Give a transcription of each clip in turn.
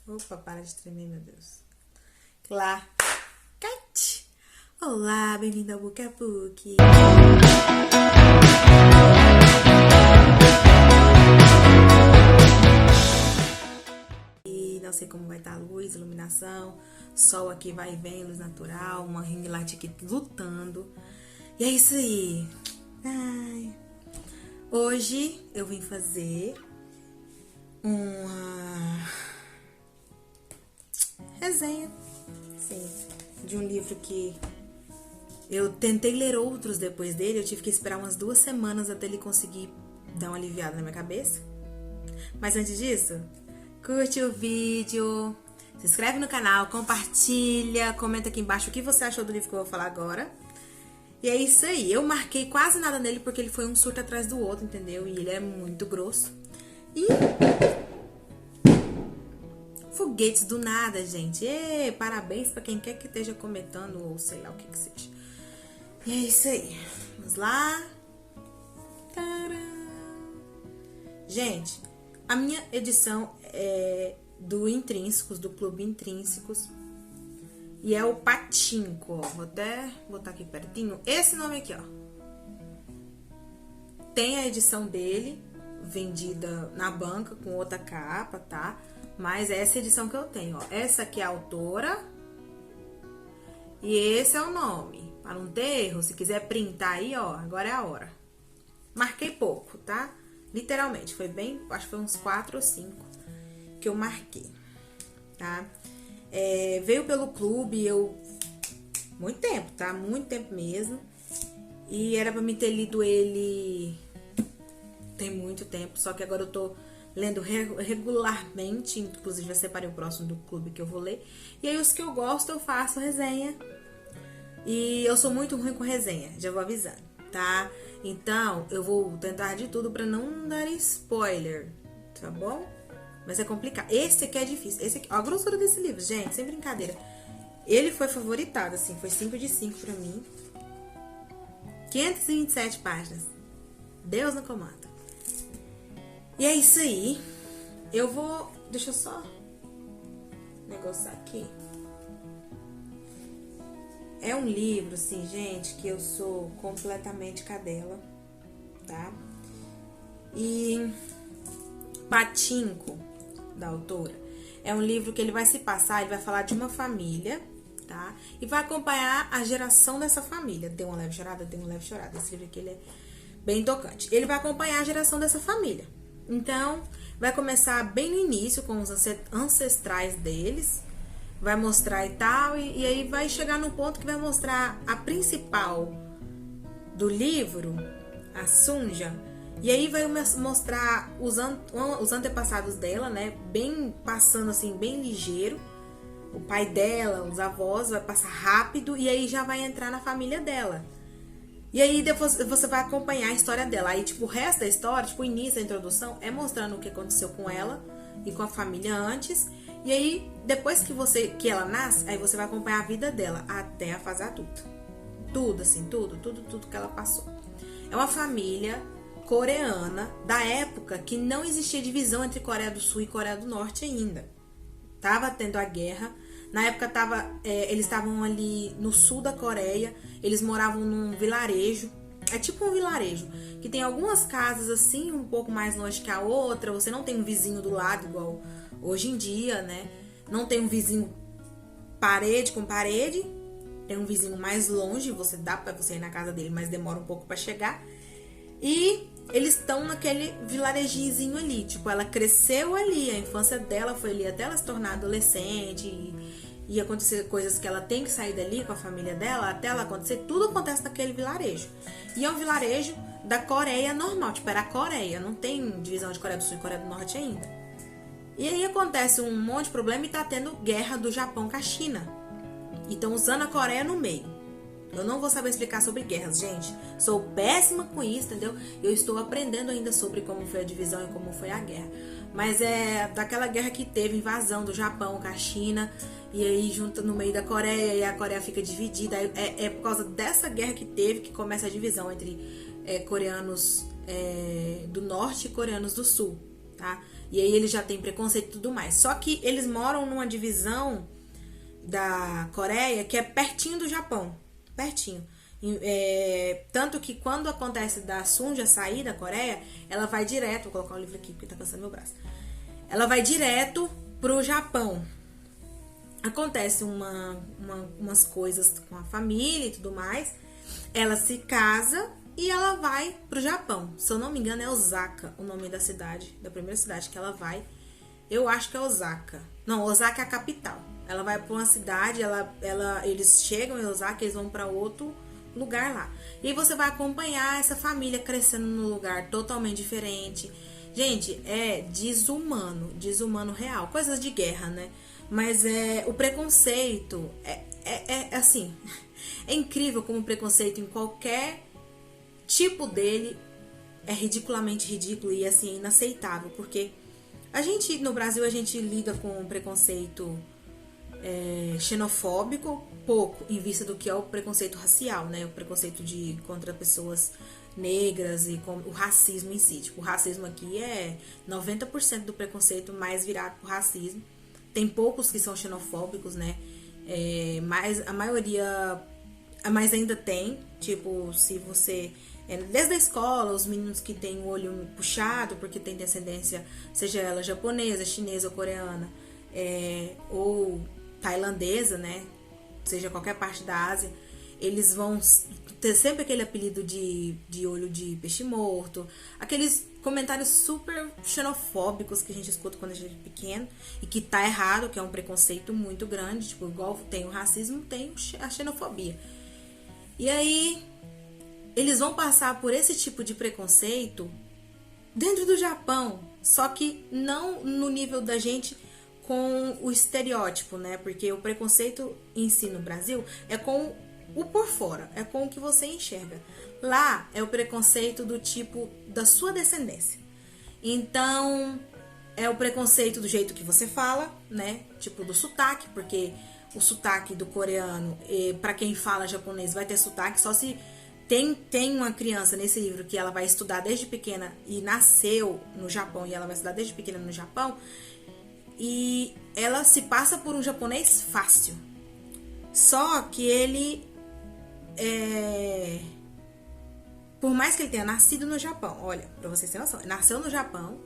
Opa, para de tremer, meu Deus. Claquete! Olá, bem-vindo ao Book a Book. E não sei como vai estar a luz, iluminação. Sol aqui vai e vem, luz natural. Uma ring light aqui lutando. E é isso aí. Ai. Hoje eu vim fazer uma resenha, sim, de um livro que eu tentei ler outros depois dele. Eu tive que esperar umas 2 semanas até ele conseguir dar uma aliviada na minha cabeça. Mas antes disso, curte o vídeo, se inscreve no canal, compartilha, comenta aqui embaixo o que você achou do livro que eu vou falar agora. E é isso aí. Eu marquei quase nada nele porque ele foi um surto atrás do outro, entendeu? E ele é muito grosso. E foguetes do nada, gente. E parabéns pra quem quer que esteja comentando ou sei lá o que seja. E é isso aí. Vamos lá. Tcharam. Gente, a minha edição é do Intrínsecos, do Clube Intrínsecos. E é o Patinco, ó. Vou até botar aqui pertinho. Esse nome aqui, ó. Tem a edição dele, vendida na banca, com outra capa, tá? Mas é essa edição que eu tenho, ó. Essa aqui é a autora. E esse é o nome. Para não ter erro, se quiser printar aí, ó, agora é a hora. Marquei pouco, tá? Literalmente, foi bem, acho que foi uns 4 ou 5 que eu marquei, tá? Veio pelo clube, muito tempo, tá? Muito tempo mesmo. E era pra me ter lido ele tem muito tempo, só que agora eu tô lendo regularmente, inclusive já separei o próximo do clube que eu vou ler. E aí os que eu gosto eu faço resenha. E eu sou muito ruim com resenha, já vou avisando, tá? Então eu vou tentar de tudo pra não dar spoiler, tá bom? Mas é complicado. Esse aqui é difícil. Esse aqui, ó, a grossura desse livro, gente, sem brincadeira. Ele foi favoritado, assim, foi 5 de 5 pra mim. 527 páginas. Deus no comando. E é isso aí. Eu vou... Deixa eu só negociar aqui. É um livro, assim, gente, que eu sou completamente cadela, tá? E Patinco, da autora, é um livro que ele vai se passar, ele vai falar de uma família, tá? E vai acompanhar a geração dessa família. Deu uma leve chorada? Deu uma leve chorada. Esse livro aqui, ele é bem tocante. Ele vai acompanhar a geração dessa família. Então, vai começar bem no início, com os ancestrais deles, vai mostrar e tal, e aí vai chegar no ponto que vai mostrar a principal do livro, a Sunja. E aí vai mostrar os antepassados dela, né? Bem passando assim, bem ligeiro. O pai dela, os avós, vai passar rápido. E aí já vai entrar na família dela. E aí depois você vai acompanhar a história dela. Aí, tipo, o resto da história, tipo, o início da introdução, é mostrando o que aconteceu com ela e com a família antes. E aí, depois que ela nasce, aí você vai acompanhar a vida dela até a fase adulta. Tudo, assim, tudo que ela passou. É uma família coreana da época que não existia divisão entre Coreia do Sul e Coreia do Norte ainda. Tava tendo a guerra. Na época eles estavam ali no sul da Coreia. Eles moravam num vilarejo. É tipo um vilarejo que tem algumas casas assim, um pouco mais longe que a outra. Você não tem um vizinho do lado igual hoje em dia, né? Não tem um vizinho parede com parede. Tem um vizinho mais longe. Dá pra você ir na casa dele, mas demora um pouco pra chegar. E eles estão naquele vilarejinho ali. Tipo, ela cresceu ali. A infância dela foi ali até ela se tornar adolescente. E acontecer coisas que ela tem que sair dali com a família dela. Até ela acontecer. Tudo acontece naquele vilarejo. E é um vilarejo da Coreia normal. Tipo, era a Coreia. Não tem divisão de Coreia do Sul e Coreia do Norte ainda. E aí acontece um monte de problema e tá tendo guerra do Japão com a China. E estão usando a Coreia no meio. Eu não vou saber explicar sobre guerras, gente. Sou péssima com isso, entendeu? Eu estou aprendendo ainda sobre como foi a divisão e como foi a guerra. Mas é daquela guerra que teve invasão do Japão com a China. E aí junta no meio da Coreia e a Coreia fica dividida. É por causa dessa guerra que teve que começa a divisão entre coreanos do norte e coreanos do sul. tá? E aí eles já têm preconceito e tudo mais. Só que eles moram numa divisão da Coreia que é pertinho do Japão. Pertinho. Tanto que quando acontece da Sunja sair da Coreia, ela vai direto. Vou colocar o livro aqui porque tá cansando meu braço. Ela vai direto pro Japão. Acontece umas coisas com a família e tudo mais. Ela se casa e ela vai pro Japão. Se eu não me engano, é Osaka o nome da cidade, da primeira cidade que ela vai. Eu acho que é Osaka. Não, Osaka é a capital. Ela vai pra uma cidade, eles chegam em Osaka, eles vão pra outro lugar lá. E aí você vai acompanhar essa família crescendo num lugar totalmente diferente. Gente, é desumano real. Coisas de guerra, né? Mas o preconceito é assim, é incrível como o preconceito em qualquer tipo dele é ridiculamente ridículo e assim, inaceitável, porque no Brasil a gente lida com preconceito xenofóbico pouco em vista do que é o preconceito racial, né? O preconceito contra pessoas negras e com o racismo em si. Tipo, o racismo aqui é 90% do preconceito mais virado pro racismo. Tem poucos que são xenofóbicos, né? Mas a maioria... Mas ainda tem, tipo, se você... Desde a escola, os meninos que têm o olho puxado, porque tem descendência, seja ela japonesa, chinesa ou coreana, ou tailandesa, né? Seja qualquer parte da Ásia, eles vão ter sempre aquele apelido de olho de peixe morto, aqueles comentários super xenofóbicos que a gente escuta quando a gente é pequeno e que tá errado, que é um preconceito muito grande, tipo, igual tem o racismo, tem a xenofobia. E aí eles vão passar por esse tipo de preconceito dentro do Japão, só que não no nível da gente com o estereótipo, né? Porque o preconceito em si no Brasil é com o por fora, é com o que você enxerga. Lá é o preconceito do tipo da sua descendência. Então, é o preconceito do jeito que você fala, né? Tipo do sotaque, porque o sotaque do coreano, para quem fala japonês, vai ter sotaque só se tem uma criança nesse livro que ela vai estudar desde pequena e nasceu no Japão e ela vai estudar desde pequena no Japão e ela se passa por um japonês fácil. Só que ele por mais que ele tenha nascido no Japão, olha, pra vocês terem noção, ele nasceu no Japão,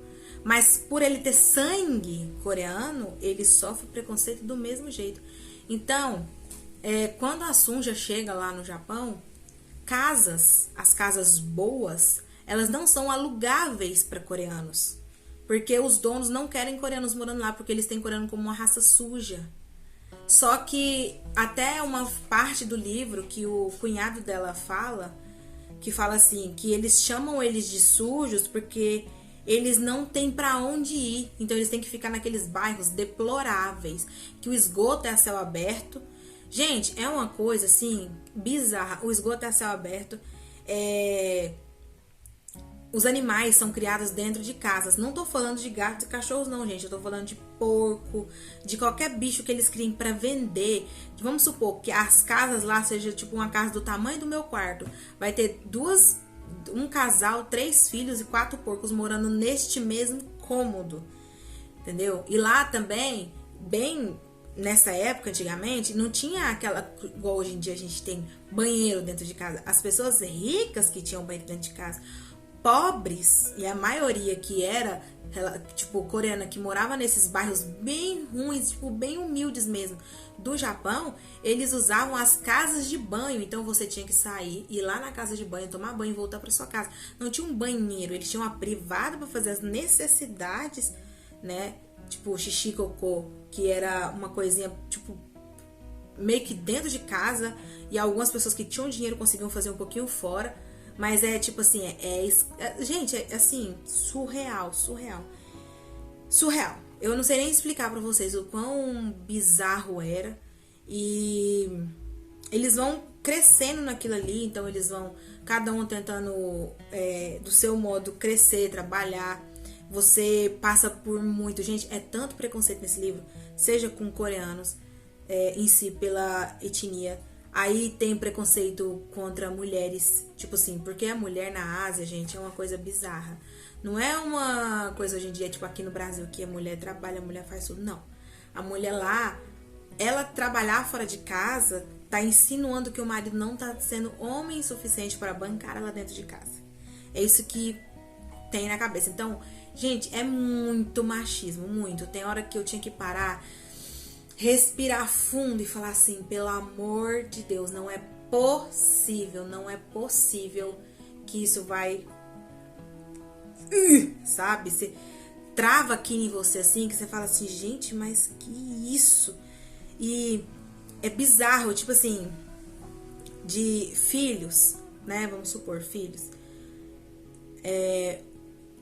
mas por ele ter sangue coreano, ele sofre preconceito do mesmo jeito. Então, quando a Sunja chega lá no Japão, as casas boas, elas não são alugáveis para coreanos, porque os donos não querem coreanos morando lá, porque eles têm coreano como uma raça suja. Só que até uma parte do livro que o cunhado dela fala, que fala assim, que eles chamam eles de sujos porque eles não têm pra onde ir, então eles têm que ficar naqueles bairros deploráveis, que o esgoto é a céu aberto. Gente, é uma coisa assim bizarra. O esgoto é a céu aberto. Os animais são criados dentro de casas. Não tô falando de gatos e cachorros não, gente. Eu tô falando de porco, de qualquer bicho que eles criem pra vender. Vamos supor que as casas lá seja tipo uma casa do tamanho do meu quarto. Vai ter um casal, 3 filhos e 4 porcos morando neste mesmo cômodo. Entendeu? E lá também, bem nessa época, antigamente, não tinha aquela... Igual hoje em dia a gente tem banheiro dentro de casa. As pessoas ricas que tinham banheiro dentro de casa... Pobres, e a maioria que era, tipo, coreana, que morava nesses bairros bem ruins, tipo, bem humildes mesmo, do Japão, eles usavam as casas de banho. Então você tinha que sair, ir lá na casa de banho, tomar banho e voltar para sua casa. Não tinha um banheiro, eles tinham uma privada para fazer as necessidades, né? Tipo, xixi, cocô, que era uma coisinha, tipo, meio que dentro de casa. E algumas pessoas que tinham dinheiro conseguiam fazer um pouquinho fora. Mas é tipo assim, gente, é assim, surreal. Eu não sei nem explicar pra vocês o quão bizarro era. E eles vão crescendo naquilo ali, então eles vão, cada um tentando do seu modo crescer, trabalhar. Você passa por muito, gente, é tanto preconceito nesse livro, seja com coreanos em si, pela etnia, Aí tem preconceito contra mulheres, tipo assim, porque a mulher na Ásia, gente, é uma coisa bizarra. Não é uma coisa hoje em dia, tipo aqui no Brasil, que a mulher trabalha, a mulher faz tudo. Não. A mulher lá, ela trabalhar fora de casa, tá insinuando que o marido não tá sendo homem suficiente para bancar ela dentro de casa. É isso que tem na cabeça. Então, gente, é muito machismo, muito. Tem hora que eu tinha que parar, respirar fundo e falar assim, pelo amor de Deus, não é possível que isso vai, sabe? Você trava aqui em você assim, que você fala assim, gente, mas que isso? E é bizarro, tipo assim, de filhos, né? Vamos supor, filhos.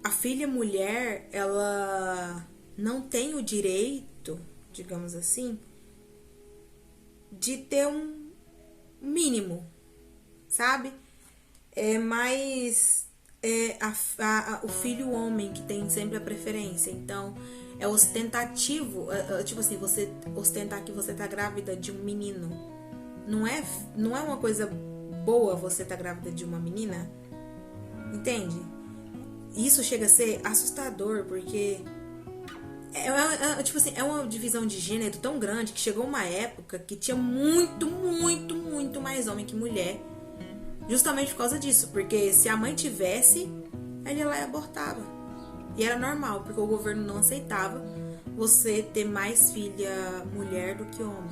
A filha mulher, ela não tem o direito, digamos assim, de ter um mínimo, sabe? Mas o filho homem que tem sempre a preferência. Então, é ostentativo, tipo assim, você ostentar que você tá grávida de um menino. Não é uma coisa boa você tá grávida de uma menina? Entende? Isso chega a ser assustador, porque tipo assim, é uma divisão de gênero tão grande que chegou uma época que tinha muito mais homem que mulher. Justamente por causa disso. Porque se a mãe tivesse, ela ia lá e abortava. E era normal, porque o governo não aceitava você ter mais filha mulher do que homem.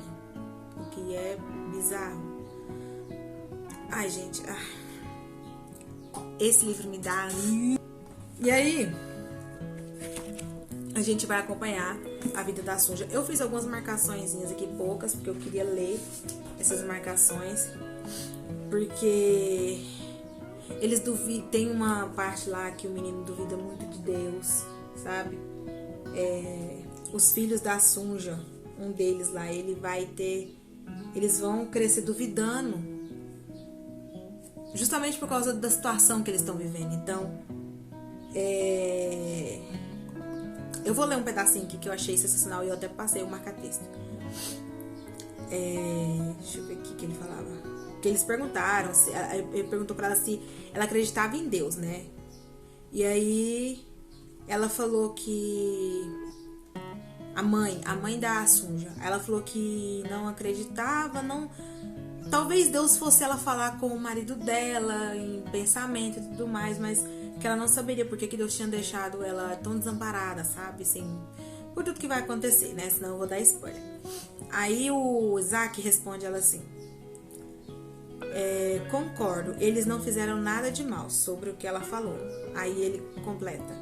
O que é bizarro. Ai, gente. Esse livro me dá... E aí, a gente vai acompanhar a vida da Sunja. Eu fiz algumas marcaçõezinhas aqui, poucas, porque eu queria ler essas marcações. Porque eles duvidam. Tem uma parte lá que o menino duvida muito de Deus, sabe? Os filhos da Sunja, um deles lá, ele vai ter... Eles vão crescer duvidando, justamente por causa da situação que eles estão vivendo. Então, eu vou ler um pedacinho aqui que eu achei sensacional e eu até passei o marca-texto. Deixa eu ver aqui o que ele falava. Que eles perguntaram, ele perguntou pra ela se ela acreditava em Deus, né? E aí ela falou que a mãe da Sunja, ela falou que não acreditava, não. Talvez Deus fosse ela falar com o marido dela em pensamento e tudo mais, mas que ela não saberia porque que Deus tinha deixado ela tão desamparada, sabe? Assim, por tudo que vai acontecer, né? Senão eu vou dar spoiler. Aí o Isaac responde ela assim: concordo, eles não fizeram nada de mal sobre o que ela falou. Aí ele completa: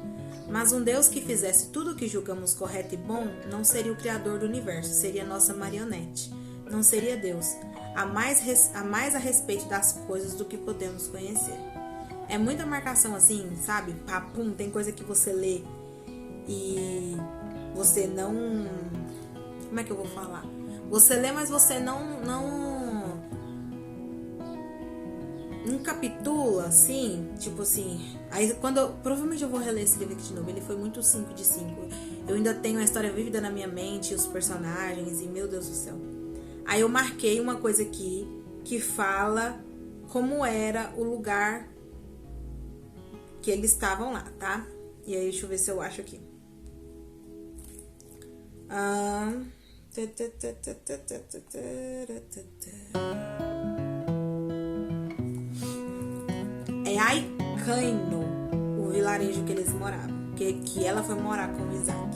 mas um Deus que fizesse tudo o que julgamos correto e bom não seria o criador do universo, seria nossa marionete. Não seria Deus, a mais a respeito das coisas do que podemos conhecer. É muita marcação assim, sabe? Papum, tem coisa que você lê e você não... Como é que eu vou falar? Você lê, mas você não capitula, assim, tipo assim. Aí provavelmente eu vou reler esse livro aqui de novo. Ele foi muito 5 de 5. Eu ainda tenho a história vívida na minha mente, os personagens, e meu Deus do céu. Aí eu marquei uma coisa aqui que fala como era o lugar que eles estavam lá, tá? E aí deixa eu ver se eu acho aqui. É Aikaino, o vilarejo que eles moravam, que ela foi morar com o Isaac.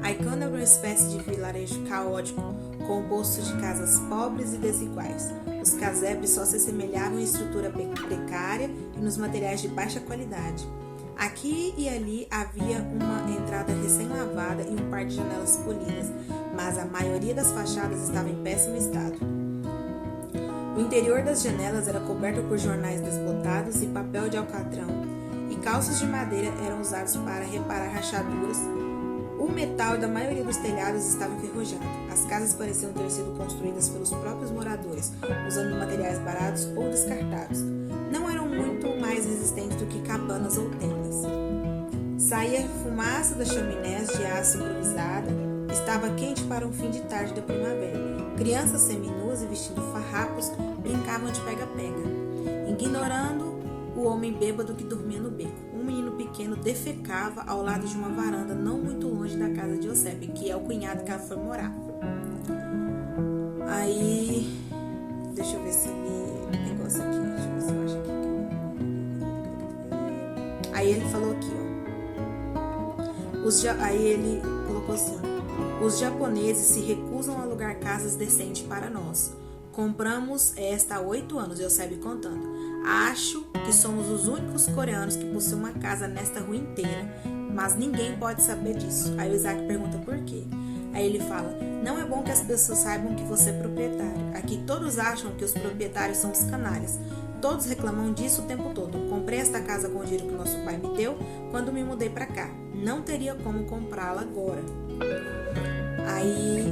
Aikaino era uma espécie de vilarejo caótico, composto de casas pobres e desiguais. Os casebres só se assemelhavam em estrutura precária e nos materiais de baixa qualidade. Aqui e ali havia uma entrada recém-lavada e um par de janelas polidas, mas a maioria das fachadas estava em péssimo estado. O interior das janelas era coberto por jornais desbotados e papel de alcatrão, e calços de madeira eram usados para reparar rachaduras. O metal da maioria dos telhados estava enferrujado. As casas pareciam ter sido construídas pelos próprios moradores, usando materiais baratos ou descartados. Não eram muito mais resistentes do que cabanas ou tendas. Saía fumaça das chaminés de aço improvisada Estava quente para um fim de tarde da primavera. Crianças seminuas e vestindo farrapos brincavam de pega-pega, ignorando o homem bêbado que dormia no beco. Um menino pequeno defecava ao lado de uma varanda não muito longe da casa de Eusébio, que é o cunhado que ela foi morar. Aí, deixa eu ver se ele negócio aqui, deixa eu ver se eu acho aqui. Aí ele falou aqui, ó. Aí ele colocou assim, ó: os japoneses se recusam a alugar casas decentes para nós. Compramos esta há 8 anos, Eusébio contando. Acho que somos os únicos coreanos que possuem uma casa nesta rua inteira, mas ninguém pode saber disso. Aí o Isaac pergunta por quê. Aí ele fala: não é bom que as pessoas saibam que você é proprietário. Aqui todos acham que os proprietários são os canalhas. Todos reclamam disso o tempo todo. Comprei esta casa com o dinheiro que nosso pai me deu quando me mudei para cá. Não teria como comprá-la agora. Aí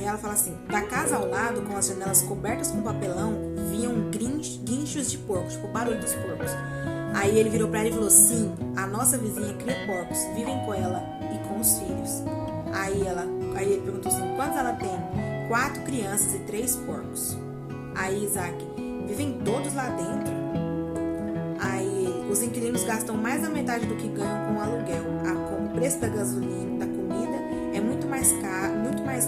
ela fala assim: da casa ao lado, com as janelas cobertas com papelão, vinham guinchos de porcos, tipo o barulho dos porcos. Aí ele virou pra ela e falou: sim, a nossa vizinha cria porcos, vivem com ela e com os filhos. Aí ele perguntou assim: quantos ela tem? 4 crianças e 3 porcos. Aí Isaac: vivem todos lá dentro? Aí os inquilinos gastam mais da metade do que ganham com o aluguel. Como o preço da gasolina, da comida é muito mais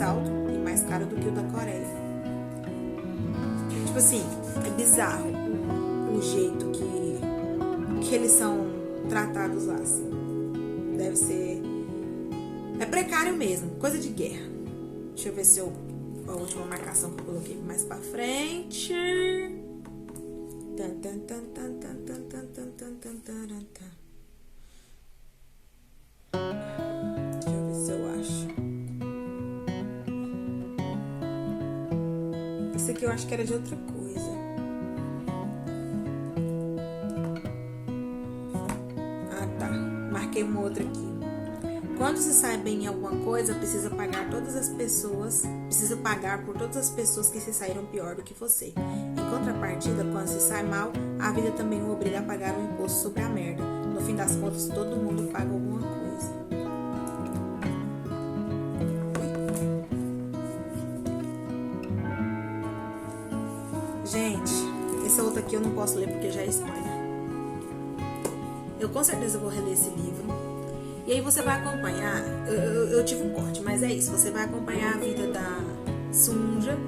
alto e mais caro do que o da Coreia. Tipo assim, é bizarro o jeito que eles são tratados lá, assim. Deve ser... é precário mesmo, coisa de guerra. Deixa eu ver se a última marcação que eu coloquei mais pra frente. Deixa eu ver se eu acho. Esse aqui eu acho que era de outra coisa. Ah, tá. Marquei uma outra aqui. Quando se sai bem em alguma coisa, precisa pagar por todas as pessoas que se saíram pior do que você. Em contrapartida, quando se sai mal, a vida também o obriga a pagar um imposto sobre a merda. No fim das contas, todo mundo paga alguma coisa. Gente, essa outra aqui eu não posso ler porque já é spoiler. Eu com certeza vou reler esse livro. E aí você vai acompanhar, eu tive um corte, mas é isso, você vai acompanhar a vida da Sunja,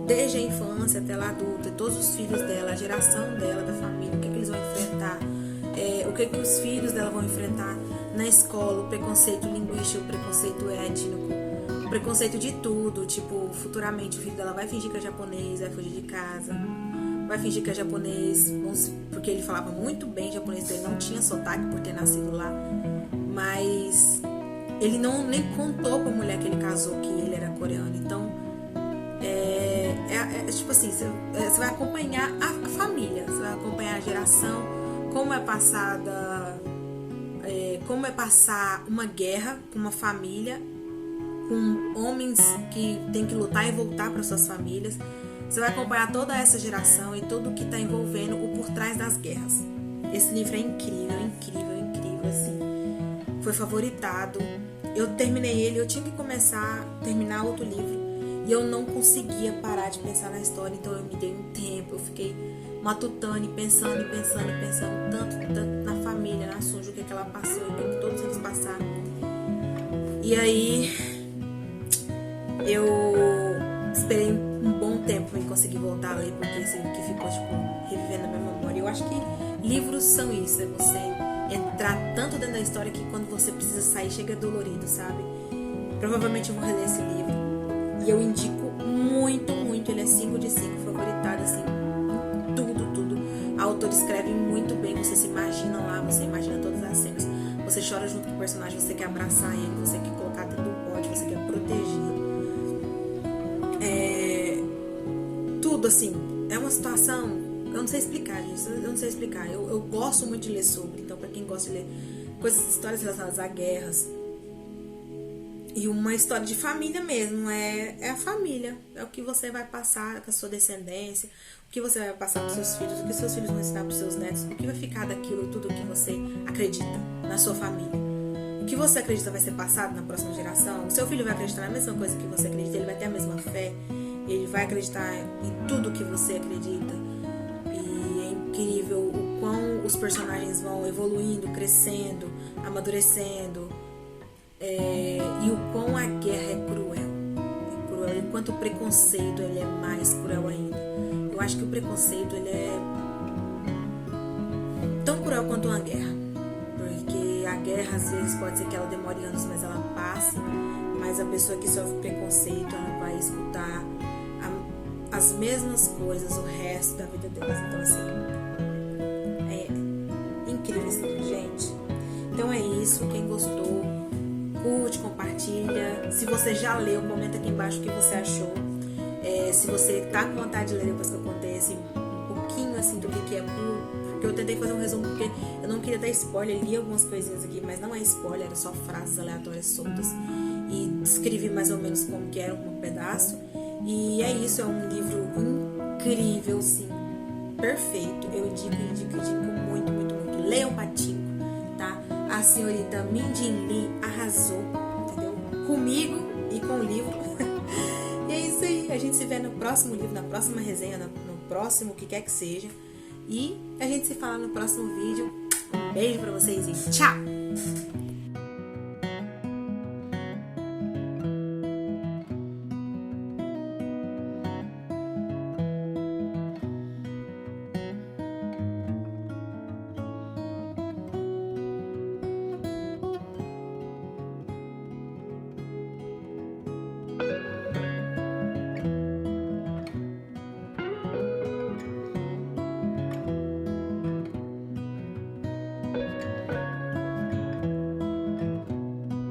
desde a infância até ela adulta, todos os filhos dela, a geração dela, da família, o que eles vão enfrentar, o que os filhos dela vão enfrentar na escola, o preconceito linguístico, o preconceito étnico, o preconceito de tudo, tipo, futuramente o filho dela vai fingir que é japonês, vai fugir de casa, vai fingir que é japonês, porque ele falava muito bem japonês, então ele não tinha sotaque por ter nascido lá. Mas ele nem contou pra mulher que ele casou que ele era coreano. Então, tipo assim, você vai acompanhar a família, você vai acompanhar a geração, como é passar uma guerra com uma família, com homens que tem que lutar e voltar para suas famílias. Você vai acompanhar toda essa geração e tudo que está envolvendo o por trás das guerras. Esse livro é incrível, assim. Foi favoritado. Eu terminei ele, eu tinha que terminar outro livro e eu não conseguia parar de pensar na história, então eu me dei um tempo, eu fiquei matutando e pensando tanto na família, na Sunja, o que ela passou e o que todos eles passaram. E aí eu esperei um bom tempo em conseguir voltar a ler, porque esse que ficou tipo revivendo a minha memória. Eu acho que livros são isso, é você entrar tanto dentro da história que quando você precisa sair chega dolorido, sabe? Provavelmente eu vou reler esse livro e eu indico muito, ele é 5 de 5, favoritado assim, tudo. A autora escreve muito bem, você se imagina lá, você imagina todas as cenas, você chora junto com o personagem, você quer abraçar ele, você quer colocar dentro do pote, você quer proteger. Tudo assim, é uma situação. Eu não sei explicar, gente. Eu gosto muito de ler sobre. Então, pra quem gosta de ler histórias relacionadas a guerras e uma história de família mesmo, é a família. É o que você vai passar com a sua descendência, o que você vai passar pros seus filhos, o que seus filhos vão ensinar pros seus netos, o que vai ficar daquilo, tudo que você acredita na sua família. O que você acredita vai ser passado na próxima geração. O seu filho vai acreditar na mesma coisa que você acredita, ele vai ter a mesma fé, ele vai acreditar em tudo que você acredita. E é incrível o quão os personagens vão evoluindo, crescendo, amadurecendo, e o quão a guerra é cruel. Enquanto o preconceito ele é mais cruel ainda. Eu acho que o preconceito ele é tão cruel quanto uma guerra, porque a guerra às vezes pode ser que ela demore anos, mas ela passe. Mas a pessoa que sofre preconceito, ela vai escutar as mesmas coisas o resto da vida delas. Então assim, é incrível esse livro, gente. Então é isso. Quem gostou, curte, compartilha. Se você já leu, comenta aqui embaixo o que você achou. Se você tá com vontade de ler depois que eu contei assim, um pouquinho assim do que é, porque eu tentei fazer um resumo porque eu não queria dar spoiler, li algumas coisinhas aqui, mas não é spoiler, era só frases aleatórias soltas e descrevi mais ou menos como que era um pedaço. E é isso, é um livro incrível, sim, perfeito. Eu indico muito, muito, muito. Leiam Patinco, tá? A senhorita Mindin Lee arrasou, entendeu? Comigo e com o livro. E é isso aí, a gente se vê no próximo livro, na próxima resenha, no próximo, o que quer que seja. E a gente se fala no próximo vídeo. Um beijo pra vocês e tchau!